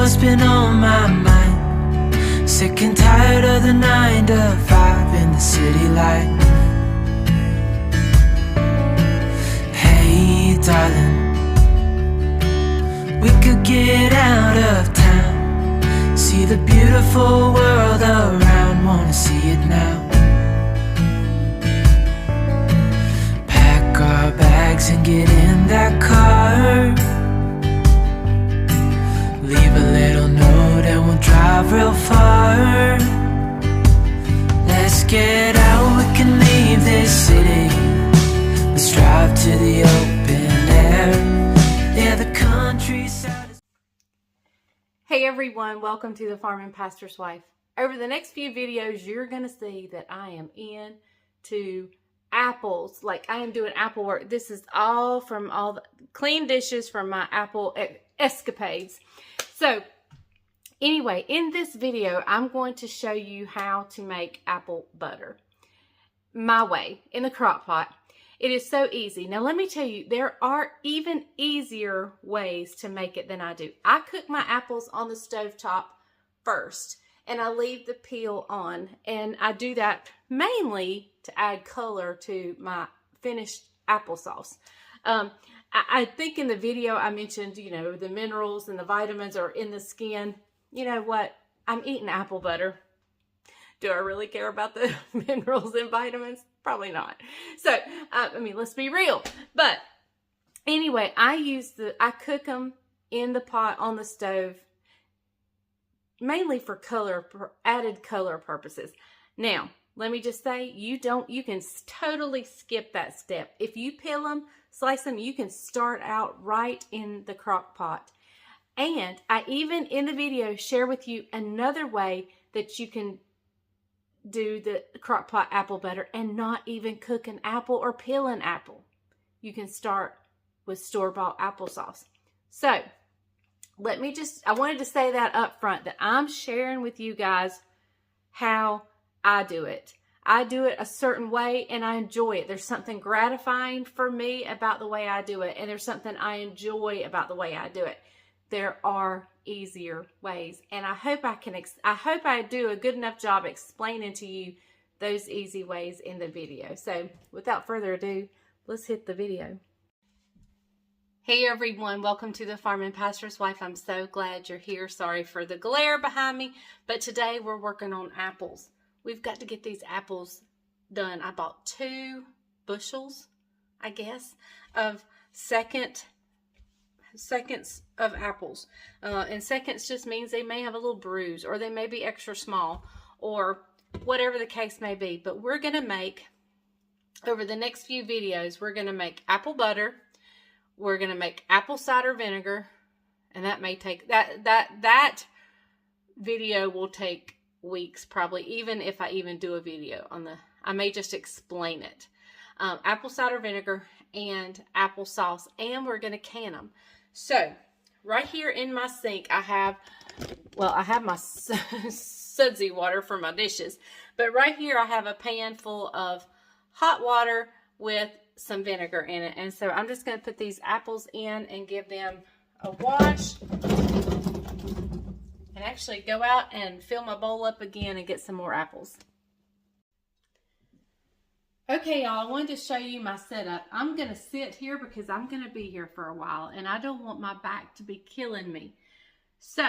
what's been on my mind. Sick and tired of the 9 to 5 in the city life. Hey darling, we could get out of town, see the beautiful world around, wanna see it now. Pack our bags and get in that car, leave a little note and we'll drive real far. Let's get out, we can leave this city. Let's drive to the open air. Yeah, the countryside is... Hey everyone, welcome to the Farming Pastor's Wife. Over the next few videos, you're going to see that I am into apples. Like I am doing apple work. This is all from all the clean dishes from my apple escapades. So anyway, in this video, I'm going to show you how to make apple butter my way in the crock pot. It is so easy. Now let me tell you, there are even easier ways to make it than I do. I cook my apples on the stovetop first and I leave the peel on, and I do that mainly to add color to my finished applesauce. I think in the video I mentioned, you know, the minerals and the vitamins are in the skin. You know what? I'm eating apple butter. Do I really care about the minerals and vitamins? Probably not. So, I mean, let's be real. But anyway, I cook them in the pot on the stove, mainly for added color purposes. Now, let me just say, you can totally skip that step. If you peel them, slice them, you can start out right in the crock pot. And I even in the video share with you another way that you can do the crock pot apple butter and not even cook an apple or peel an apple. You can start with store-bought applesauce. So I wanted to say that up front, that I'm sharing with you guys how I do it. I do it a certain way and I enjoy it. There's something gratifying for me about the way I do it, and there's something I enjoy about the way I do it. There are easier ways, and I hope I do a good enough job explaining to you those easy ways in the video. So without further ado, let's hit the video. Hey everyone, welcome to the Farming Pastor's Wife. I'm so glad you're here. Sorry for the glare behind me, but today we're working on apples. We've got to get these apples done. I bought 2 bushels, I guess, of seconds of apples. And seconds just means they may have a little bruise, or they may be extra small, or whatever the case may be. But we're going to make, over the next few videos, we're going to make apple butter. We're going to make apple cider vinegar. And that may take, that video will take weeks, probably, even if I even do a video on I may just explain it. Apple cider vinegar and applesauce, and we're going to can them. So right here in my sink, I have my sudsy water for my dishes, but right here I have a pan full of hot water with some vinegar in it. And so I'm just going to put these apples in and give them a wash, and actually go out and fill my bowl up again and get some more apples. Okay, y'all, I wanted to show you my setup. I'm going to sit here because I'm going to be here for a while, and I don't want my back to be killing me. So,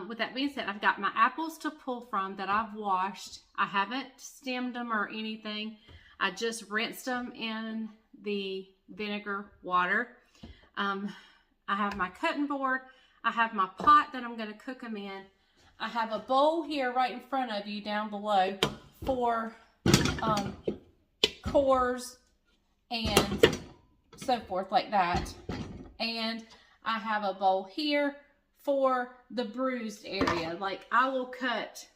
with that being said, I've got my apples to pull from that I've washed. I haven't stemmed them or anything. I just rinsed them in the vinegar water. I have my cutting board. I have my pot that I'm going to cook them in. I have a bowl here right in front of you down below for cores and so forth, like that. And I have a bowl here for the bruised area. Like, I will cut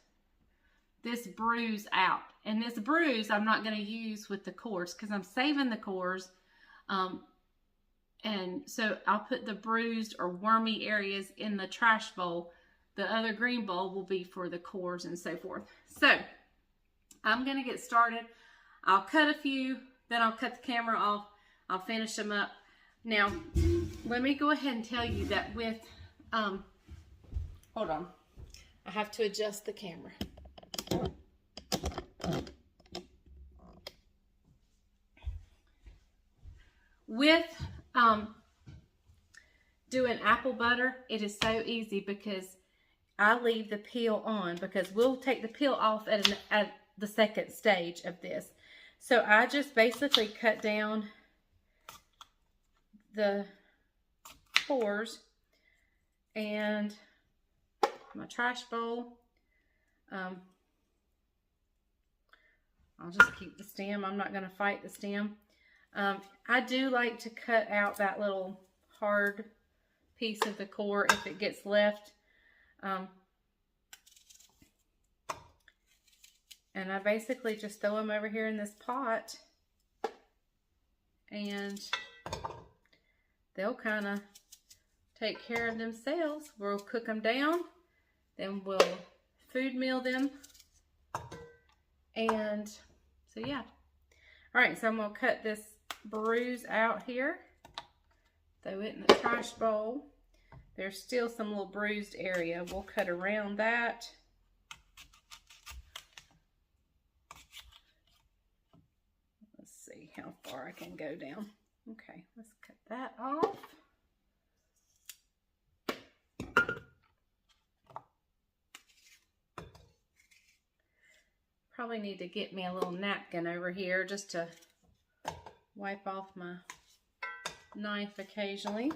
this bruise out, and this bruise I'm not going to use with the cores because I'm saving the cores, and so I'll put the bruised or wormy areas in the trash bowl. The other green bowl will be for the cores and so forth. So I'm going to get started. I'll cut a few, then I'll cut the camera off. I'll finish them up. Now, let me go ahead and tell you that with Hold on. I have to adjust the camera. With doing apple butter, it is so easy because I leave the peel on, because we'll take the peel off at the second stage of this. So I just basically cut down the cores and my trash bowl. I'll just keep the stem. I'm not going to fight the stem. I do like to cut out that little hard piece of the core if it gets left. And I basically just throw them over here in this pot, and they'll kind of take care of themselves. We'll cook them down, then we'll food meal them. And so yeah. All right, so I'm gonna cut this bruise out here, throw it in the trash bowl. There's still some little bruised area. We'll cut around that. Let's see how far I can go down. Okay, let's cut that off. Probably need to get me a little napkin over here just to wipe off my knife occasionally.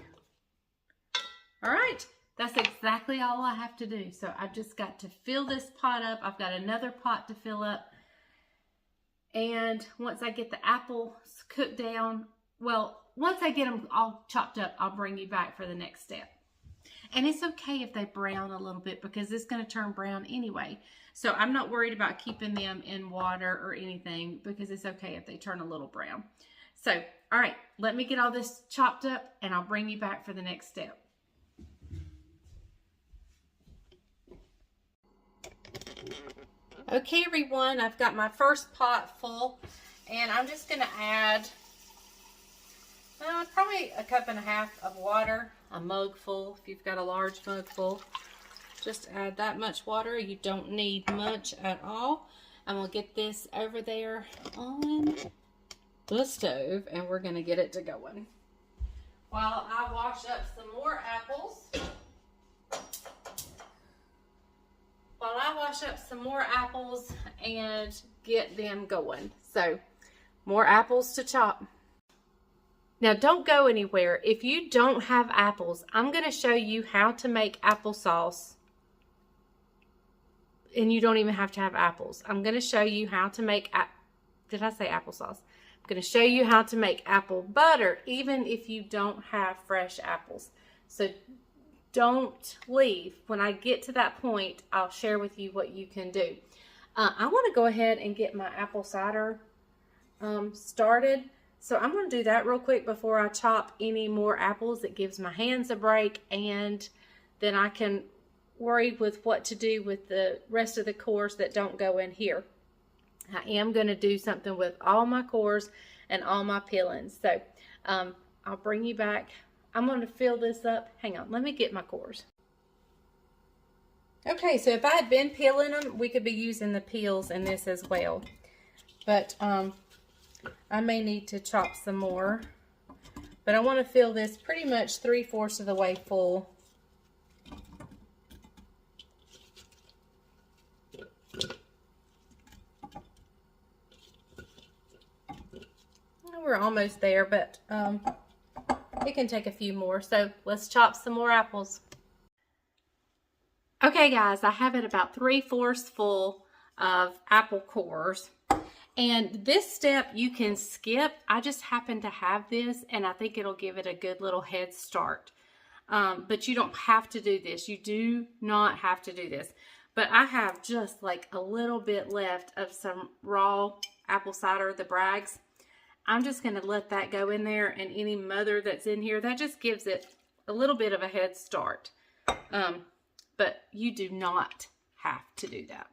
All right, that's exactly all I have to do. So I've just got to fill this pot up. I've got another pot to fill up. And once I get the apples cooked down, well, once I get them all chopped up, I'll bring you back for the next step. And it's okay if they brown a little bit, because it's going to turn brown anyway. So I'm not worried about keeping them in water or anything, because it's okay if they turn a little brown. So, all right, let me get all this chopped up and I'll bring you back for the next step. Okay, everyone, I've got my first pot full, and I'm just going to add probably a cup and a half of water, a mug full. If you've got a large mug full, just add that much water. You don't need much at all. I'm going to get this over there on the stove, and we're going to get it to going while I wash up some more apples. And get them going. So, more apples to chop. Now, don't go anywhere. If you don't have apples, I'm going to show you how to make applesauce. And you don't even have to have apples. I'm going to show you how to make, did I say applesauce? I'm going to show you how to make apple butter, even if you don't have fresh apples. So, don't leave. When I get to that point, I'll share with you what you can do. I want to go ahead and get my apple cider started. So I'm going to do that real quick before I chop any more apples. It gives my hands a break, and then I can worry with what to do with the rest of the cores that don't go in here. I am going to do something with all my cores and all my peelings. So I'll bring you back. I'm going to fill this up. Hang on, let me get my cores. Okay, so if I had been peeling them, we could be using the peels in this as well. But I may need to chop some more. But I want to fill this pretty much 3/4 of the way full. We're almost there, but it can take a few more. So let's chop some more apples. Okay, guys, I have it about 3/4 full of apple cores. And this step you can skip. I just happen to have this, and I think it'll give it a good little head start. But you don't have to do this. You do not have to do this. But I have just like a little bit left of some raw apple cider, the Bragg's. I'm just going to let that go in there, and any mother that's in here, that just gives it a little bit of a head start. But you do not have to do that.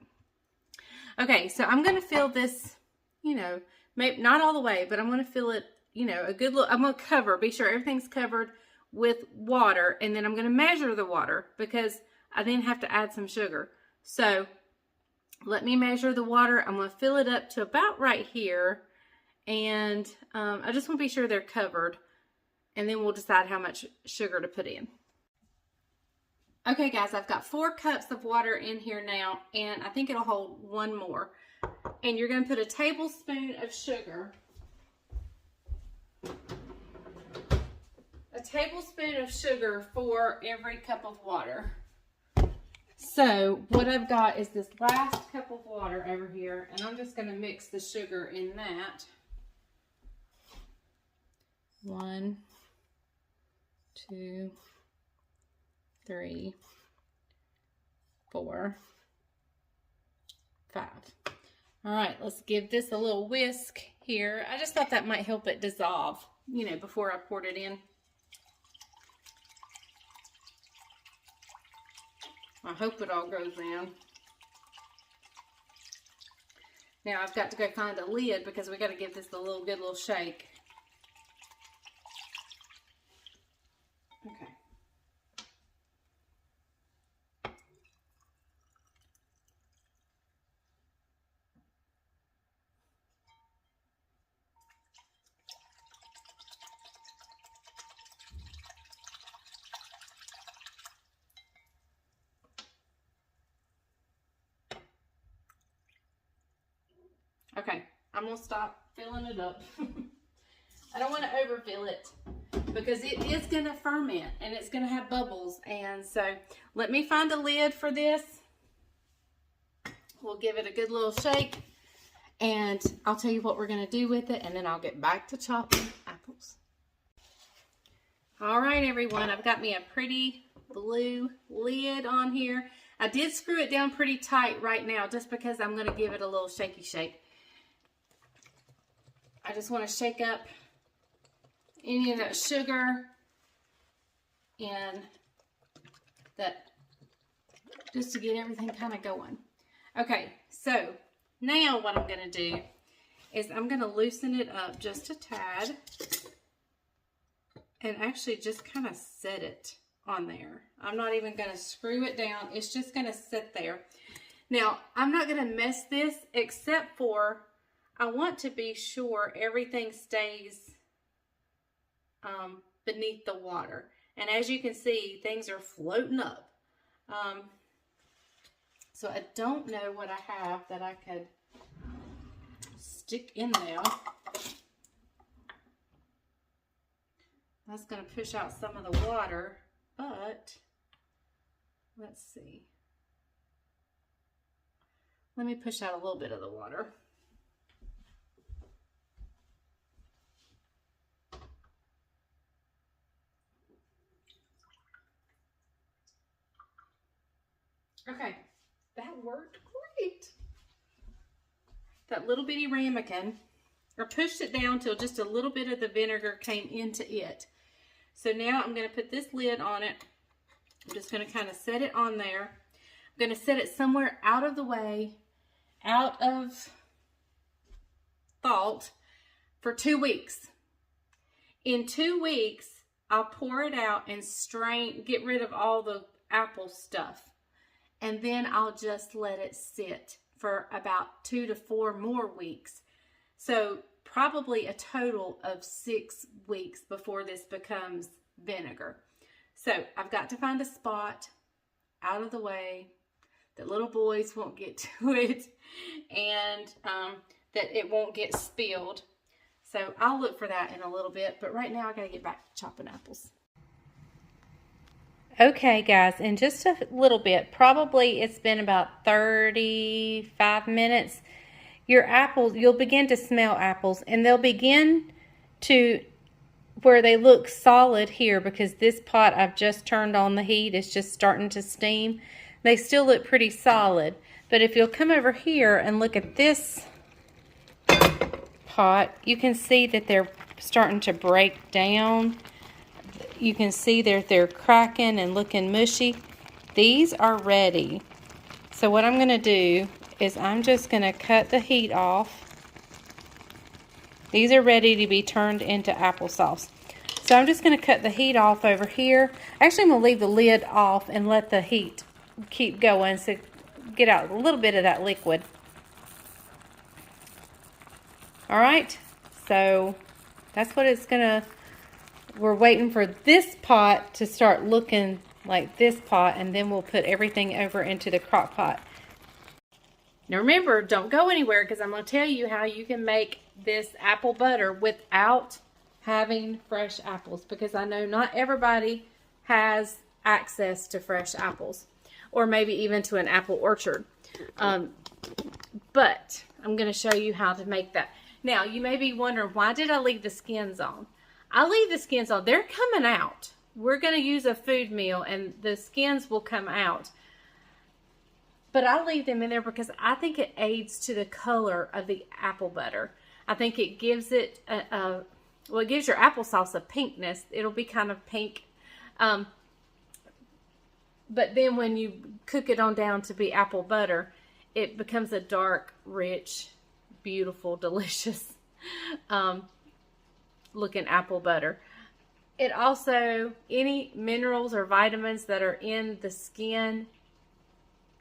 Okay, so I'm going to fill this, you know, maybe not all the way, but I'm going to fill it, you know, a good look. I'm going to cover, be sure everything's covered with water, and then I'm going to measure the water, because I then have to add some sugar. So let me measure the water. I'm going to fill it up to about right here. And I just want to be sure they're covered. And then we'll decide how much sugar to put in. Okay guys, I've got 4 cups of water in here now, and I think it'll hold 1 more. And you're going to put a tablespoon of sugar. A tablespoon of sugar for every cup of water. So what I've got is this last cup of water over here, and I'm just going to mix the sugar in that. 1, 2, 3, 4, 5. All right, let's give this a little whisk here. I just thought that might help it dissolve, you know, before I poured it in. I hope it all goes in. Now I've got to go find a lid because we got to give this a good little shake. Okay. Okay, I'm going to stop filling it up. I don't want to overfill it because it is going to ferment and it's going to have bubbles. And so let me find a lid for this. We'll give it a good little shake and I'll tell you what we're going to do with it, and then I'll get back to chopping apples. All right, everyone, I've got me a pretty blue lid on here. I did screw it down pretty tight right now just because I'm going to give it a little shaky shake. I just want to shake up any of that sugar and that, just to get everything kind of going. Okay, so now what I'm going to do is I'm going to loosen it up just a tad and actually just kind of set it on there. I'm not even going to screw it down. It's just going to sit there. Now, I'm not going to mess this except for I want to be sure everything stays beneath the water. And as you can see, things are floating up. So I don't know what I have that I could stick in there. That's going to push out some of the water, but let's see. Let me push out a little bit of the water. Okay, that worked great. That little bitty ramekin, I pushed it down till just a little bit of the vinegar came into it. So now I'm going to put this lid on it. I'm just going to kind of set it on there. I'm going to set it somewhere out of the way, out of thought, for 2 weeks. In 2 weeks, I'll pour it out and strain, get rid of all the apple stuff. And then I'll just let it sit for about 2 to 4 more weeks. So probably a total of 6 weeks before this becomes vinegar. So I've got to find a spot out of the way that little boys won't get to it, and that it won't get spilled. So I'll look for that in a little bit, but right now I gotta get back to chopping apples. Okay guys, in just a little bit, probably it's been about 35 minutes, your apples, you'll begin to smell apples, and they'll begin to, where they look solid here, because this pot I've just turned on the heat, it's just starting to steam. They still look pretty solid, but if you'll come over here and look at this pot, you can see that they're starting to break down. You can see they're cracking and looking mushy. These are ready. So what I'm going to do is I'm just going to cut the heat off. These are ready to be turned into applesauce. So I'm just going to cut the heat off over here. Actually, I'm going to leave the lid off and let the heat keep going so get out a little bit of that liquid. All right, so that's what it's gonna, we're waiting for this pot to start looking like this pot, and then we'll put everything over into the crock pot. Now remember, don't go anywhere, because I'm going to tell you how you can make this apple butter without having fresh apples, because I know not everybody has access to fresh apples, or maybe even to an apple orchard. But I'm going to show you how to make that. Now, you may be wondering, why did I leave the skins on? I leave the skins on. They're coming out. We're going to use a food meal, and the skins will come out. But I leave them in there because I think it aids to the color of the apple butter. I think it gives it well, it gives your applesauce a pinkness. It'll be kind of pink. But then when you cook it on down to be apple butter, it becomes a dark, rich, beautiful, delicious looking apple butter. It also, any minerals or vitamins that are in the skin,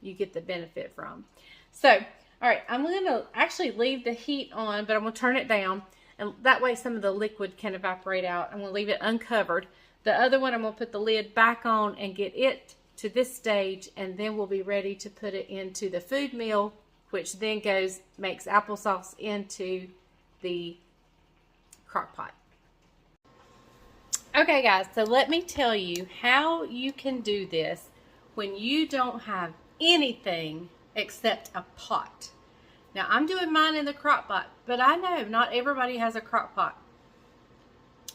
you get the benefit from. So, all right, I'm going to actually leave the heat on, but I'm going to turn it down, and that way some of the liquid can evaporate out. I'm going to leave it uncovered. The other one, I'm going to put the lid back on and get it to this stage, and then we'll be ready to put it into the food meal, which then makes applesauce into the crock pot. Okay guys, so let me tell you how you can do this when you don't have anything except a pot. Now I'm doing mine in the crock pot, but I know not everybody has a crock pot.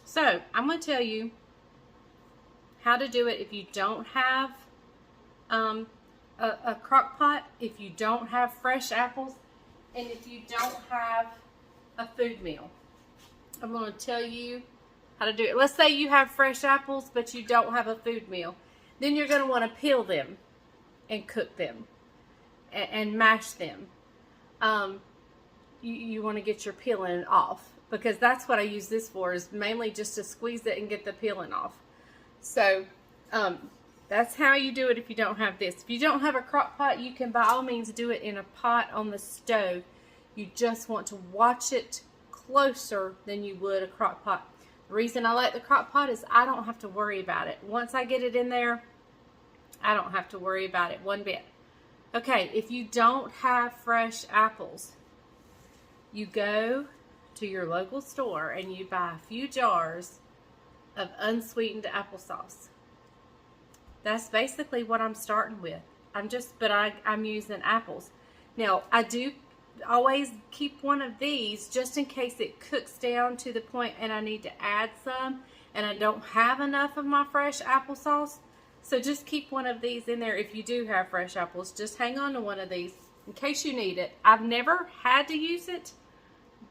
So I'm going to tell you how to do it if you don't have a crock pot, if you don't have fresh apples, and if you don't have a food meal. I'm going to tell you how to do it. Let's say you have fresh apples, but you don't have a food meal. Then you're going to want to peel them and cook them and mash them. You want to get your peeling off, because that's what I use this for, is mainly just to squeeze it and get the peeling off. So that's how you do it if you don't have this. If you don't have a crock pot, you can by all means do it in a pot on the stove. You just want to watch it closer than you would a crock pot. The reason I like the crock pot is I don't have to worry about it. Once I get it in there, I don't have to worry about it one bit. Okay, if you don't have fresh apples, you go to your local store and you buy a few jars of unsweetened applesauce. That's basically what I'm starting with. I'm using apples. Now, I do always keep one of these just in case it cooks down to the point and I need to add some and I don't have enough of my fresh applesauce. So just keep one of these in there if you do have fresh apples. Just hang on to one of these in case you need it. I've never had to use it,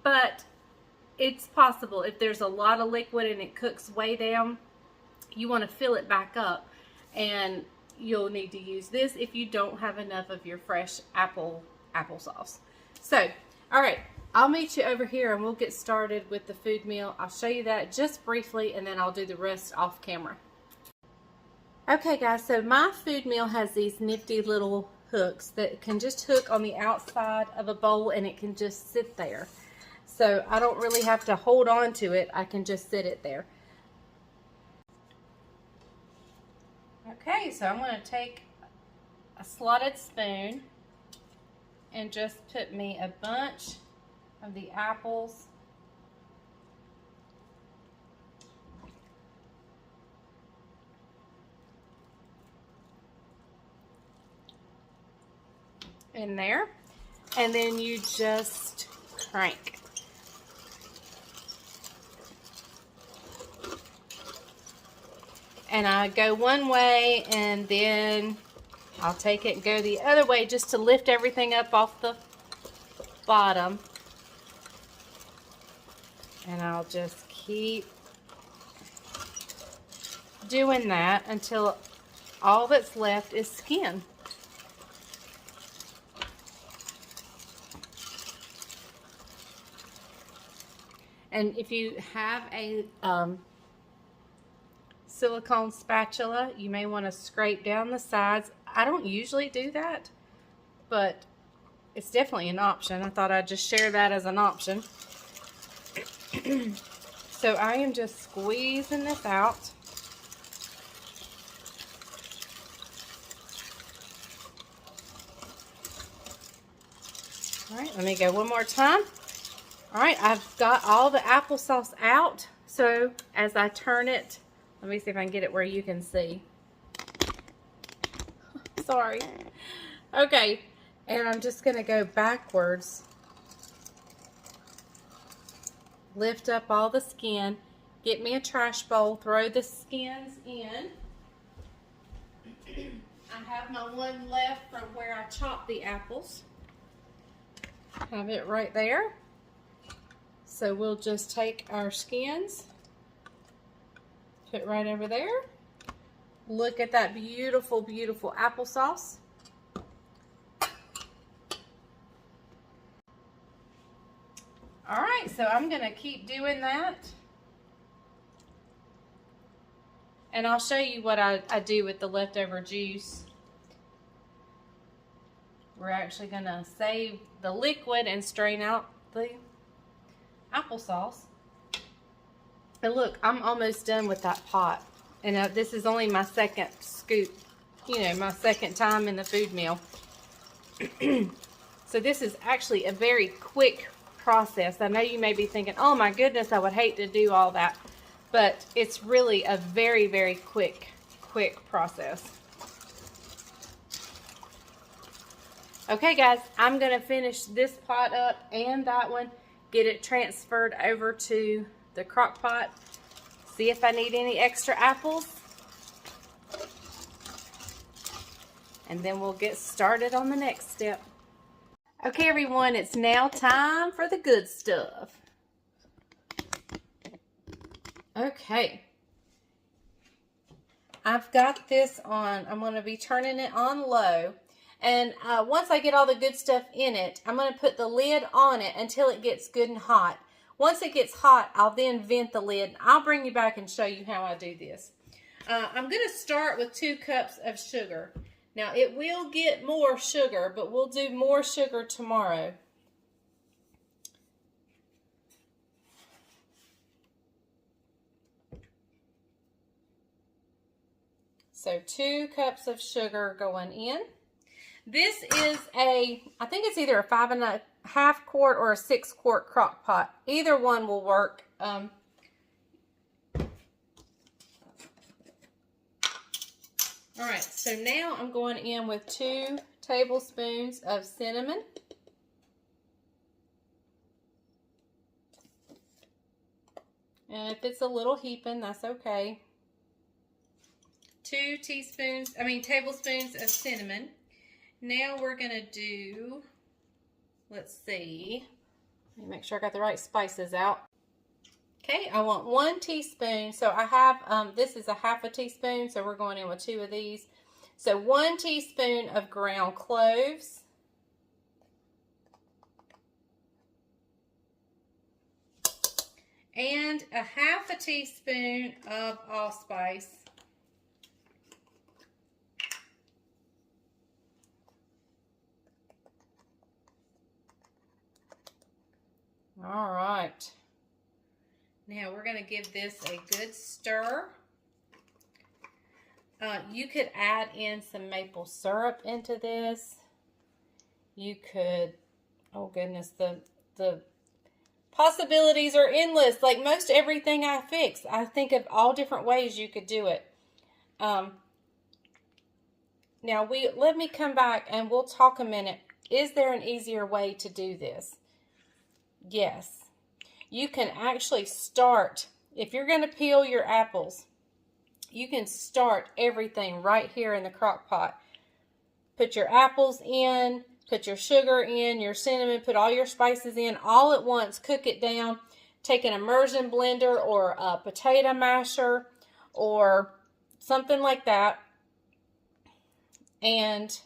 but it's possible. If there's a lot of liquid and it cooks way down, you want to fill it back up, and you'll need to use this if you don't have enough of your fresh applesauce. So, all right, I'll meet you over here and we'll get started with the food meal. I'll show you that just briefly, and then I'll do the rest off camera. Okay guys, so my food meal has these nifty little hooks that can just hook on the outside of a bowl, and it can just sit there. So I don't really have to hold on to it. I can just sit it there. Okay, so I'm going to take a slotted spoon and just put me a bunch of the apples in there, and then you just crank. And I go one way, and then I'll take it and go the other way just to lift everything up off the bottom. And I'll just keep doing that until all that's left is skin. And if you have a silicone spatula, you may want to scrape down the sides. I don't usually do that, but it's definitely an option. I thought I'd just share that as an option. So I am just squeezing this out. All right, let me go one more time. All right, I've got all the applesauce out. So as I turn it, let me see if I can get it where you can see. Sorry. Okay, and I'm just gonna go backwards. Lift up all the skin. Get me a trash bowl, throw the skins in. I have my one left from where I chopped the apples. Have it right there. So we'll just take our skins, put right over there. Look at that beautiful, beautiful applesauce. All right, so I'm gonna keep doing that. And I'll show you what I do with the leftover juice. We're actually gonna save the liquid and strain out the applesauce. And look, I'm almost done with that pot. And this is only my second scoop, you know, my second time in the food meal. So this is actually a very quick process. I know you may be thinking, oh my goodness, I would hate to do all that. But it's really a very, very quick process. Okay guys, I'm gonna finish this pot up and that one, get it transferred over to the crock pot, see if I need any extra apples, and then we'll get started on the next step. Okay everyone, it's now time for the good stuff. Okay, I've got this on, I'm going to be turning it on low. And once I get all the good stuff in it, I'm going to put the lid on it until it gets good and hot. Once it gets hot, I'll then vent the lid. I'll bring you back and show you how I do this. I'm going to start with 2 cups of sugar. Now, it will get more sugar, but we'll do more sugar tomorrow. So 2 cups of sugar going in. This is I think it's either a 5.5 quart or a 6 quart crock pot. Either one will work. All right, so now I'm going in with 2 tablespoons of cinnamon. And if it's a little heaping, that's okay. 2 tablespoons of cinnamon. Now we're gonna do, let's see, let me make sure I got the right spices out. Okay, I want 1 teaspoon. So I have, this is a 1/2 teaspoon, so we're going in with 2 of these. So 1 teaspoon of ground cloves. And a 1/2 teaspoon of allspice. All right. Now we're going to give this a good stir. You could add in some maple syrup into this. You could, oh goodness, the possibilities are endless. Like most everything I fix, I think of all different ways you could do it. Now let me come back and we'll talk a minute. Is there an easier way to do this? Yes. You can actually start, if you're going to peel your apples, you can start everything right here in the crock pot. Put your apples in, put your sugar in, your cinnamon, put all your spices in all at once, cook it down. Take an immersion blender or a potato masher or something like that, and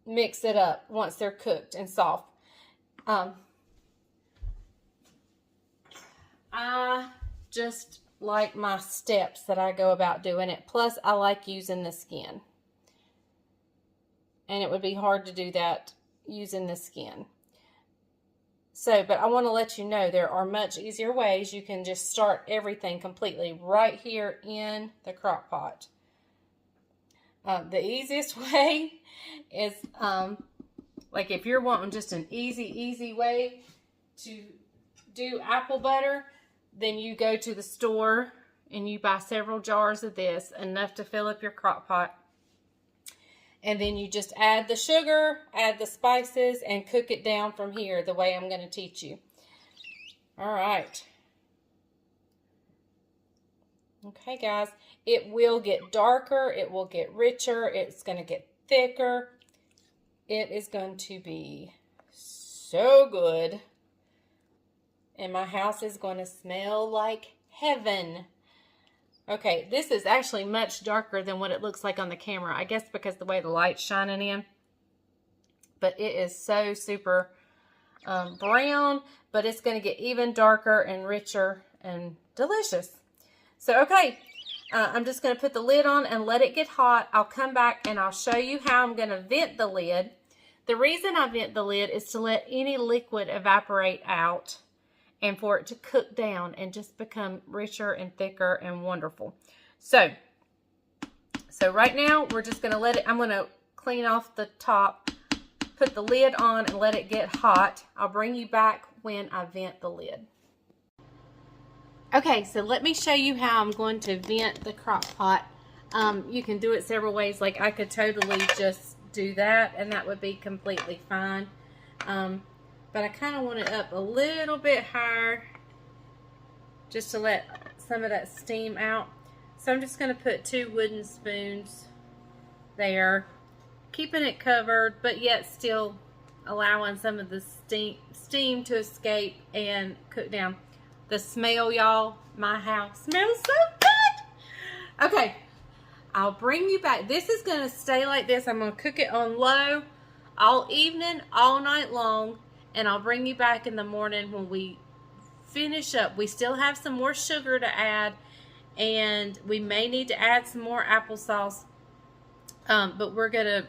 mix it up once they're cooked and soft. I just like my steps that I go about doing it. Plus, I like using the skin. And it would be hard to do that using the skin. So, but I want to let you know there are much easier ways. You can just start everything completely right here in the crock pot. The easiest way is, like if you're wanting just an easy way to do apple butter, then you go to the store and you buy several jars of this, enough to fill up your crock pot. And then you just add the sugar, add the spices, and cook it down from here the way I'm going to teach you. All right. Okay, guys. It will get darker. It will get richer. It's going to get thicker. It is going to be so good. And my house is going to smell like heaven. Okay, this is actually much darker than what it looks like on the camera. I guess because the way the light's shining in. But it is so super brown. But it's going to get even darker and richer and delicious. So, okay. I'm just going to put the lid on and let it get hot. I'll come back and I'll show you how I'm going to vent the lid. The reason I vent the lid is to let any liquid evaporate out and for it to cook down and just become richer and thicker and wonderful. So right now we're just going to let it, I'm going to clean off the top, put the lid on and let it get hot. I'll bring you back when I vent the lid. Okay, so let me show you how I'm going to vent the crock pot. You can do it several ways. Like I could totally just do that and that would be completely fine. But I kind of want it up a little bit higher just to let some of that steam out. So I'm just going to put 2 wooden spoons there, keeping it covered, but yet still allowing some of the steam to escape and cook down. The smell, y'all, my house smells so good. Okay, I'll bring you back. This is going to stay like this. I'm going to cook it on low all evening, all night long, and I'll bring you back in the morning when we finish up. We still have some more sugar to add, and we may need to add some more applesauce. But we're gonna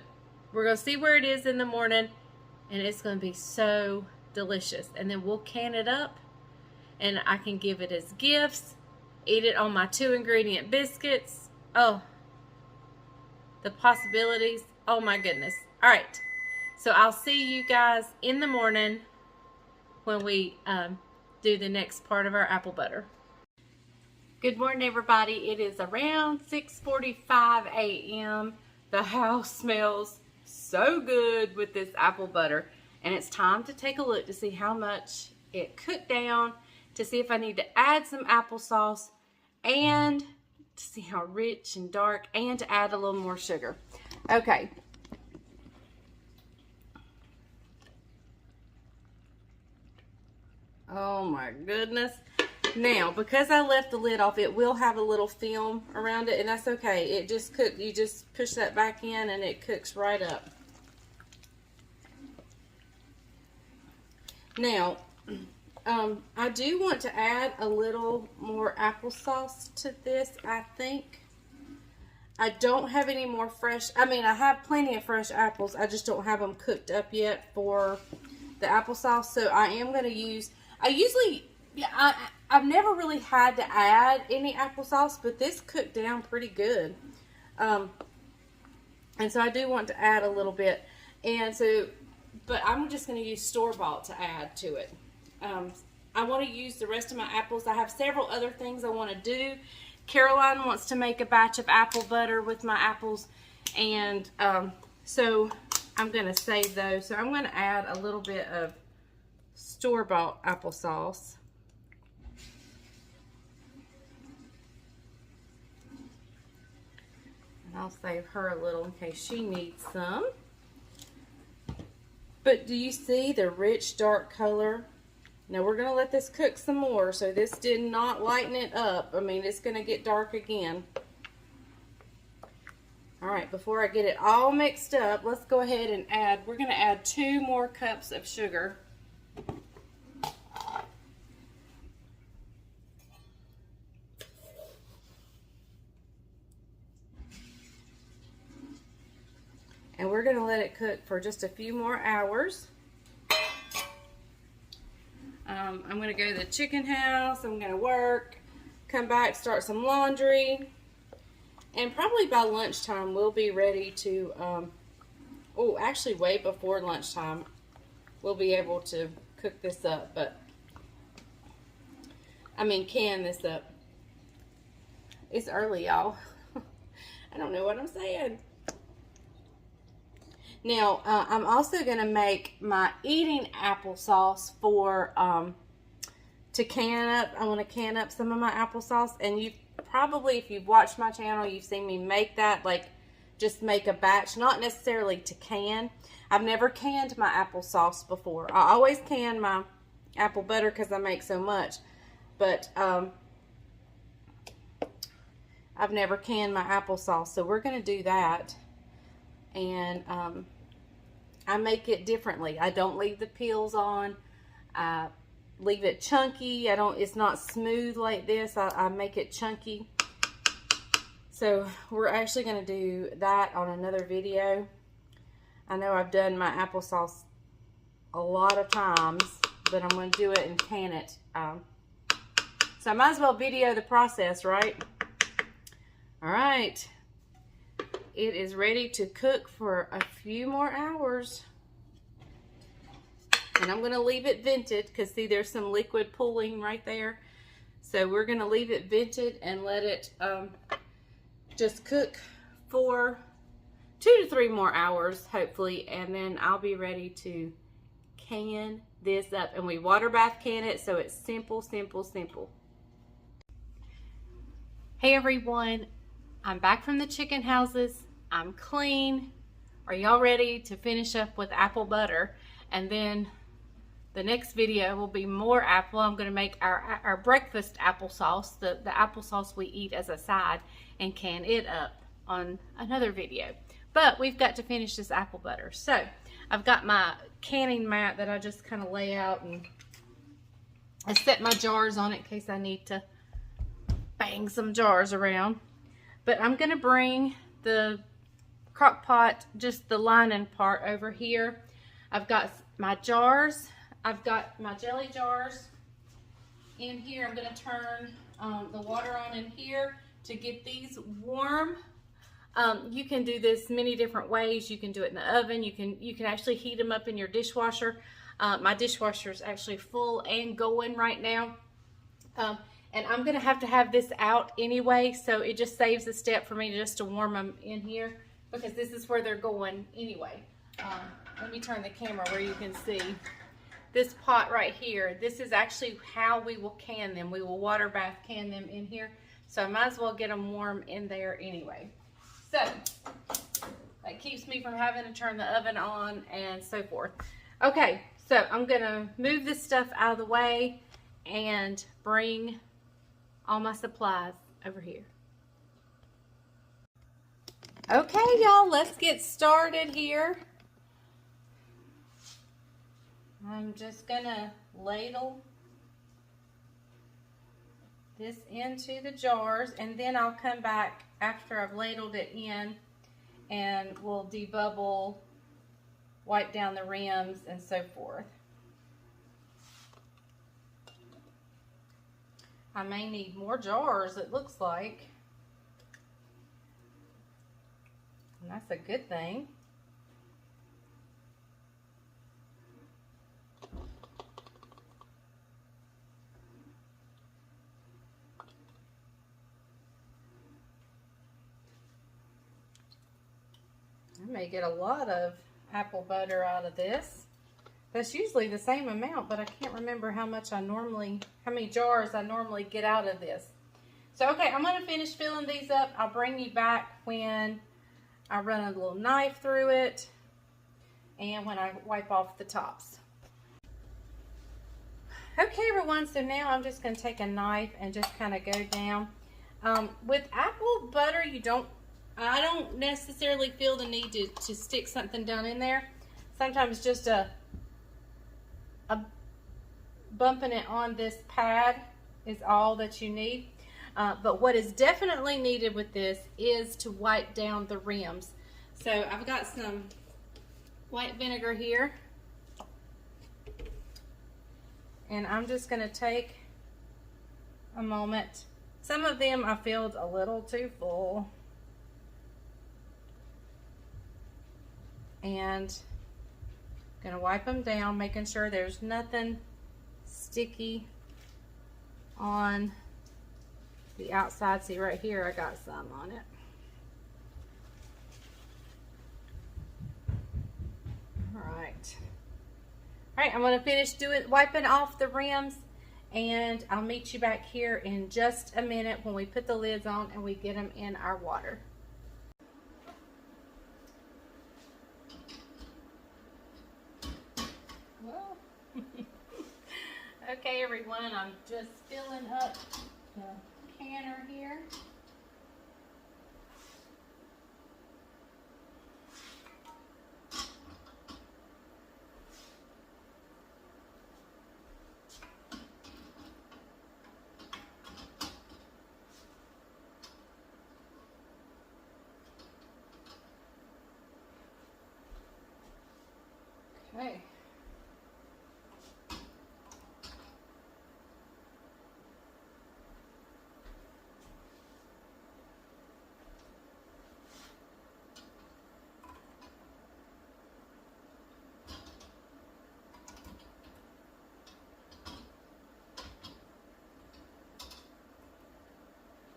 see where it is in the morning, and it's gonna be so delicious. And then we'll can it up, and I can give it as gifts, eat it on my 2-ingredient biscuits. Oh, the possibilities. Oh my goodness. All right. So I'll see you guys in the morning when we do the next part of our apple butter. Good morning, everybody. It is around 6:45 a.m. The house smells so good with this apple butter. And it's time to take a look to see how much it cooked down, to see if I need to add some applesauce, and to see how rich and dark, and to add a little more sugar. Okay. Oh my goodness. Now, because I left the lid off, it will have a little film around it, and that's okay. It just cooked. You just push that back in and it cooks right up. Now, I do want to add a little more applesauce to this, I think. I don't have any more fresh, I mean, I have plenty of fresh apples. I just don't have them cooked up yet for the applesauce. So I am going to use, I've never really had to add any applesauce, but this cooked down pretty good. And so I do want to add a little bit. And so, but I'm just going to use store-bought to add to it. I want to use the rest of my apples. I have several other things I want to do. Caroline wants to make a batch of apple butter with my apples, and so I'm going to save those. So I'm going to add a little bit of store-bought applesauce. And I'll save her a little in case she needs some. But do you see the rich dark color? Now we're going to let this cook some more, so this did not lighten it up. I mean, it's going to get dark again. Alright, before I get it all mixed up, let's go ahead and add, we're going to add 2 more cups of sugar. we're going to let it cook for just a few more hours. I'm going to go to the chicken house. I'm going to work, come back, start some laundry. And probably by lunchtime, we'll be ready to, oh, actually way before lunchtime, we'll be able to cook this up. Can this up. It's early, y'all. I don't know what I'm saying. Now, I'm also going to make my eating applesauce for, to can up. I want to can up some of my applesauce. And you probably, if you've watched my channel, you've seen me make that, like, just make a batch. Not necessarily to can. I've never canned my applesauce before. I always can my apple butter because I make so much. But, I've never canned my applesauce, so we're going to do that. And I make it differently. I don't leave the peels on. I leave it chunky. It's not smooth like this. I make it chunky. So we're actually going to do that on another video. I know I've done my applesauce a lot of times, but I'm going to do it and can it. So I might as well video the process, right? All right, it is ready to cook for a few more hours. And I'm going to leave it vented because, see, there's some liquid pooling right there. So we're going to leave it vented and let it just cook for 2 to 3 more hours, hopefully. And then I'll be ready to can this up. And we water bath can it, so it's simple, simple, simple. Hey, everyone. I'm back from the chicken houses. I'm clean. Are y'all ready to finish up with apple butter? And then the next video will be more apple. I'm going to make our breakfast applesauce, the applesauce we eat as a side, and can it up on another video. But we've got to finish this apple butter. So I've got my canning mat that I just kind of lay out, and I set my jars on it in case I need to bang some jars around. But I'm going to bring the crock pot, just the lining part, over here. I've got my jars. I've got my jelly jars in here. I'm going to turn the water on in here to get these warm. You can do this many different ways. You can do it in the oven. You can actually heat them up in your dishwasher. My dishwasher is actually full and going right now. And I'm going to have this out anyway, so it just saves a step for me just to warm them in here, because this is where they're going anyway. Let me turn the camera where you can see. This pot right here, this is actually how we will can them. We will water bath can them in here, so I might as well get them warm in there anyway. So that keeps me from having to turn the oven on and so forth. Okay, so I'm going to move this stuff out of the way and bring all my supplies over here. Okay, y'all, let's get started here. I'm just gonna ladle this into the jars, and then I'll come back after I've ladled it in and we'll debubble, wipe down the rims, and so forth. I may need more jars, it looks like. And that's a good thing. I may get a lot of apple butter out of this. That's usually the same amount, but I can't remember how many jars I normally get out of this. So, okay, I'm going to finish filling these up. I'll bring you back when I run a little knife through it and when I wipe off the tops. Okay, everyone, so now I'm just going to take a knife and just kind of go down. With apple butter, I don't necessarily feel the need to stick something down in there. Sometimes just a bumping it on this pad is all that you need. But what is definitely needed with this is to wipe down the rims. So I've got some white vinegar here. And I'm just going to take a moment. Some of them I filled a little too full. And I'm going to wipe them down, making sure there's nothing sticky on the outside. See right here, I got some on it. Alright, I'm going to finish wiping off the rims, and I'll meet you back here in just a minute when we put the lids on and we get them in our water. Well, okay everyone, I'm just filling up the canner here. Okay.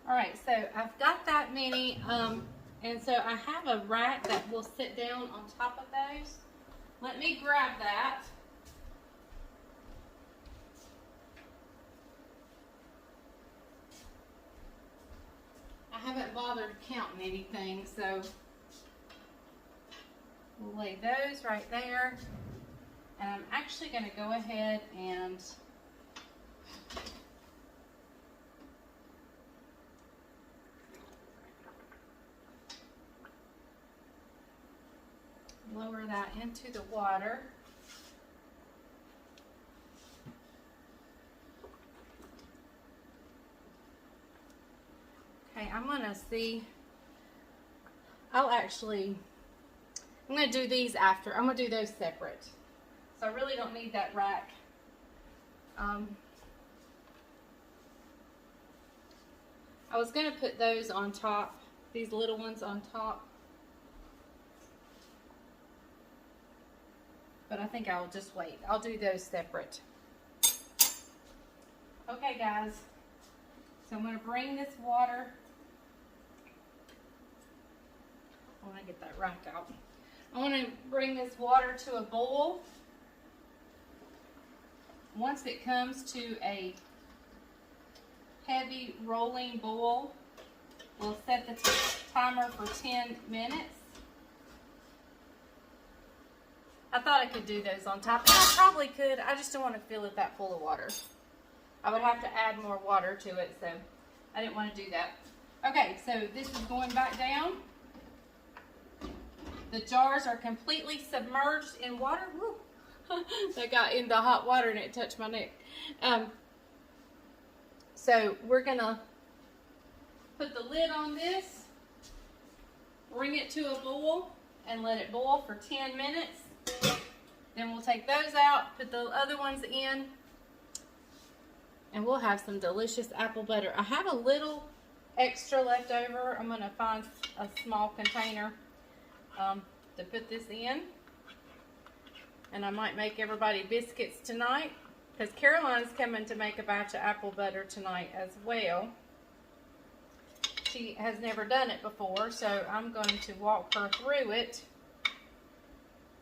Alright, so I've got that many, and so I have a rack that will sit down on top of those. Let me grab that. I haven't bothered counting anything, so we'll lay those right there. And I'm actually going to go ahead and lower that into the water. Okay, I'm gonna see. I'm gonna do these after. I'm gonna do those separate. So I really don't need that rack. I was gonna put those on top, these little ones on top. But I think I'll just wait. I'll do those separate. Okay, guys. So I'm going to bring this water. I want to get that rack out. I want to bring this water to a boil. Once it comes to a heavy rolling boil, we'll set the timer for 10 minutes. I thought I could do those on top, and I probably could. I just don't want to fill it that full of water. I would have to add more water to it, so I didn't want to do that. Okay, so this is going back down. The jars are completely submerged in water. Woo. That got in the hot water and it touched my neck. So we're gonna put the lid on this, bring it to a boil, and let it boil for 10 minutes. Then we'll take those out, put the other ones in, and we'll have some delicious apple butter. I have a little extra left over. I'm going to find a small container to put this in. And I might make everybody biscuits tonight, because Caroline's coming to make a batch of apple butter tonight as well. She has never done it before, so I'm going to walk her through it.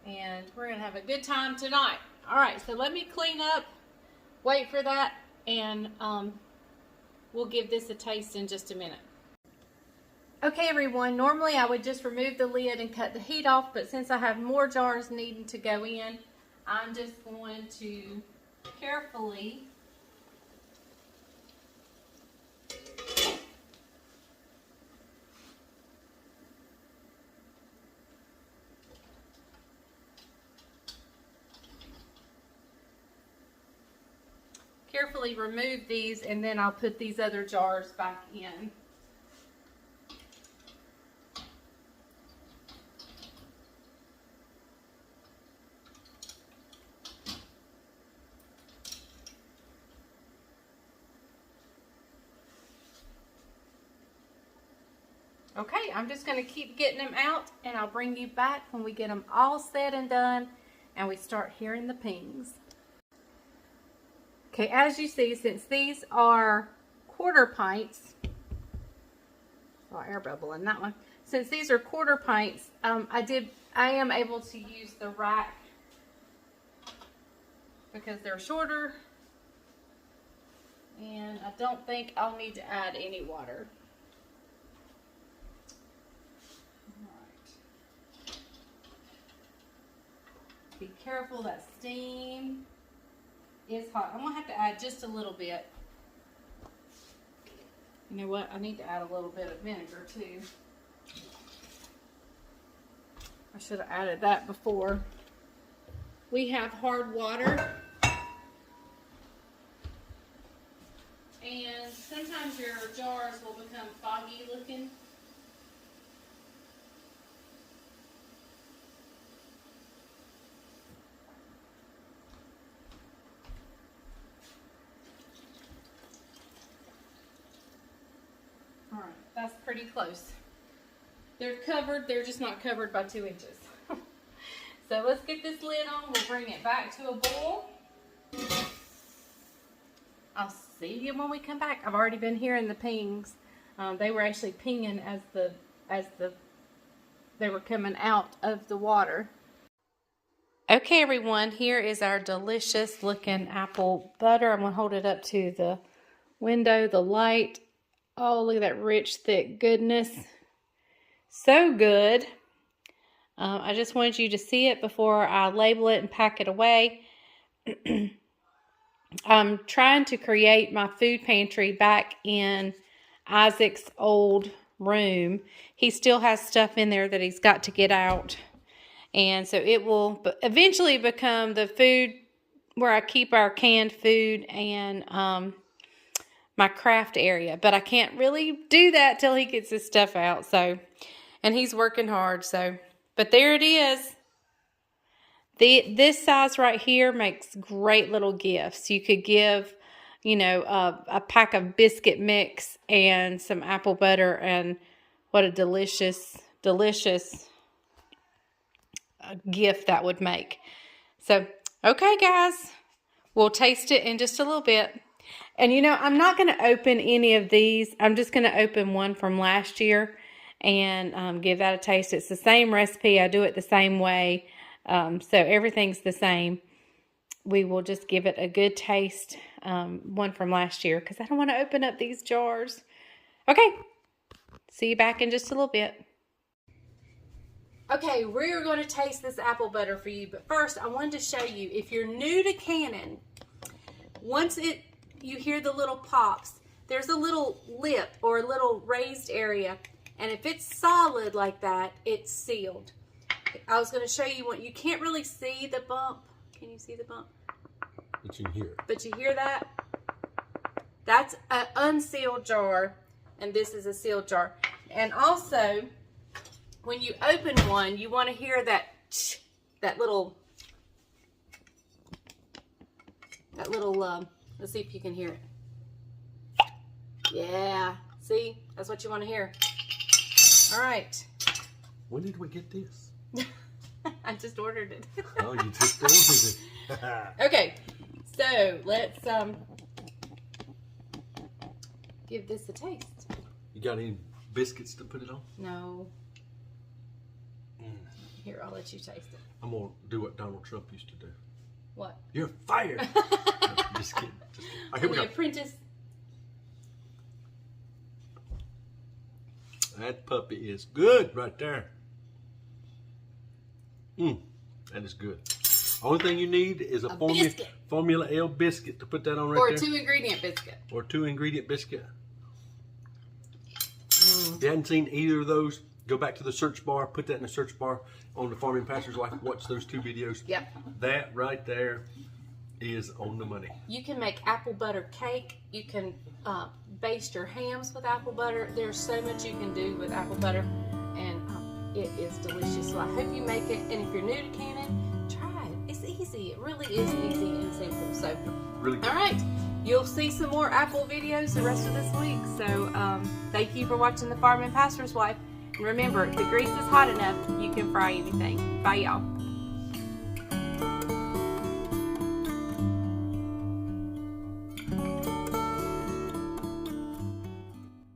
And we're going to have a good time tonight. Alright, so let me clean up, wait for that, and we'll give this a taste in just a minute. Okay everyone, normally I would just remove the lid and cut the heat off, but since I have more jars needing to go in, I'm just going to carefully remove these, and then I'll put these other jars back in. Okay, I'm just going to keep getting them out, and I'll bring you back when we get them all said and done and we start hearing the pings. Okay, as you see, since these are quarter pints, oh, air bubble in that one. Since these are quarter pints, I am able to use the rack because they're shorter, and I don't think I'll need to add any water. Be careful, that steam is hot. I'm gonna have to add just a little bit. You know what? I need to add a little bit of vinegar too. I should have added that before. We have hard water. And sometimes your jars will become foggy looking. All right, that's pretty close. They're covered, they're just not covered by 2 inches. So let's get this lid on, we'll bring it back to a boil. I'll see you when we come back. I've already been hearing the pings. They were actually pinging as they were coming out of the water. Okay everyone, here is our delicious looking apple butter. I'm gonna hold it up to the window, the light. Oh, look at that rich, thick goodness. So good. I just wanted you to see it before I label it and pack it away. I'm trying to create my food pantry back in Isaac's old room. He still has stuff in there that he's got to get out. And so it will eventually become the food where I keep our canned food and my craft area. But I can't really do that till he gets his stuff out. So, and he's working hard. So, but there it is. This size right here makes great little gifts. You could give, you know, a pack of biscuit mix and some apple butter, and what a delicious, delicious gift that would make. So, okay guys, we'll taste it in just a little bit. And you know, I'm not going to open any of these. I'm just going to open one from last year and give that a taste. It's the same recipe. I do it the same way. So everything's the same. We will just give it a good taste, one from last year, because I don't want to open up these jars. Okay, see you back in just a little bit. Okay, we're going to taste this apple butter for you, but first I wanted to show you, if you're new to canning, once you hear the little pops, there's a little lip or a little raised area, and if it's solid like that, it's sealed. I was going to show you what you can't really see the bump. Can you see the bump? But you hear it. But you hear that? That's an unsealed jar, and this is a sealed jar. And also, when you open one, you want to hear that little, let's see if you can hear it. Yeah, see? That's what you want to hear. All right. When did we get this? I just ordered it. Oh, you just ordered it. Okay, so let's give this a taste. You got any biscuits to put it on? No. Here, I'll let you taste it. I'm going to do what Donald Trump used to do. What? You're fired. No, just kidding. Just kidding. All right, here we go. Apprentice. That puppy is good right there. That is good. Only thing you need is a Formula L biscuit to put that on right there. Or a 2-ingredient biscuit. Or 2-ingredient biscuit. If you hadn't seen either of those, go back to the search bar, put that in the search bar on the Farming Pastor's Life. Watch those 2 videos. Yep. That right there is on the money. You can make apple butter cake. You can baste your hams with apple butter. There's so much you can do with apple butter, and it is delicious. So I hope you make it. And if you're new to canning, try it. It's easy. It really is easy and simple. So, really good. All right. You'll see some more apple videos the rest of this week. So, thank Thank you for watching The Farm and Pastor's Wife. And remember, if the grease is hot enough, you can fry anything. Bye, y'all.